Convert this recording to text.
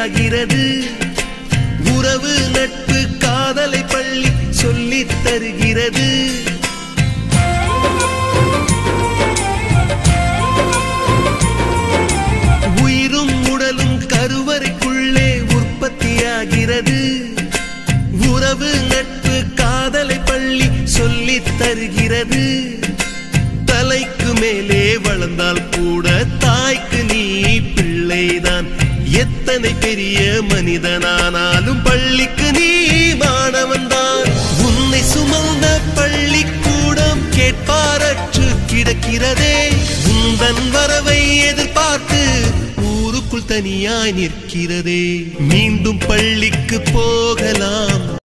உற்பத்தியாகிறது. உறவு நட்பு காதலை பள்ளி சொல்லித் தருகிறது. உயிரும் உடலும் கருவறைக்குள்ளே உற்பத்தியாகிறது. உறவு நட்பு காதலை பள்ளி சொல்லித் தருகிறது. தலைக்கு மேலே வளர்ந்தால் கூட தாய்க்கு நீ பிள்ளைதான். எத்தனை பெரிய மனிதனானாலும் பள்ளிக்கு நீ மாணவன்தான். உன்னை சுமந்த பள்ளிக்கூடம் கேட்பாரற்று கிடக்கிறதே. உந்தன் வரவை எதிர்பார்த்து ஊருக்குள் தனியாய் நிற்கிறதே. மீண்டும் பள்ளிக்கு போகலாம்.